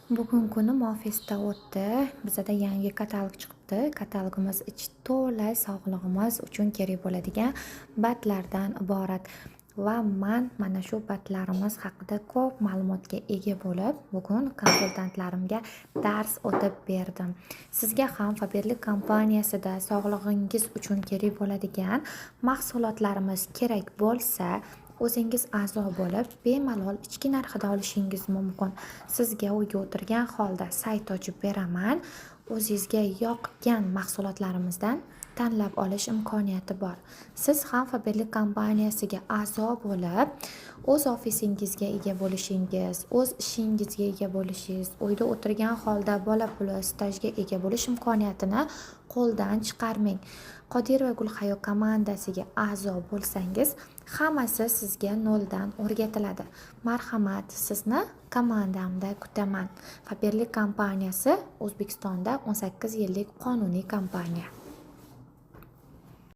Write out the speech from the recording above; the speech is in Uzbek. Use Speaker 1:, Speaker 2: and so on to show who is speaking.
Speaker 1: Bugun kuni Mofisda o'tdi. Bizada yangi katalog chiqibdi. Katalogimiz ichi to'la sog'lig'imiz uchun kerak bo'ladigan batlardan iborat. Va mana shu batlarimiz haqida ko'p ma'lumotga ega bo'lib, bugun konsultantlarimga dars o'tib berdim. Sizga ham Faberlic kompaniyasida sog'lig'ingiz uchun kerak bo'ladigan mahsulotlarimiz kerak bo'lsa, o'zingiz a'zo bo'lib, bemalol ichki narxida olishingiz mumkin. Sizga uyga o'tirgan holda sayt ochib beraman. O'zingizga yoqgan mahsulotlarimizdan tanlab olish imkoniyati bor. Siz ham Faberlic kompaniyasiga a'zo bo'lib, o'z ofisingizga ega bo'lishingiz, o'z ishingizga ega bo'lishingiz, uyda o'tirgan holda bola puli, stajga ega bo'lish imkoniyatini qo'ldan chiqarmang. Qodirova Gulhayo komandasiga a'zo bo'lsangiz, hammasi sizga noldan o'rgatiladi. Marhamat, sizni komandamda kutaman. Faberlic kompaniyasi O'zbekistonda 18 yillik qonuniy kompaniya.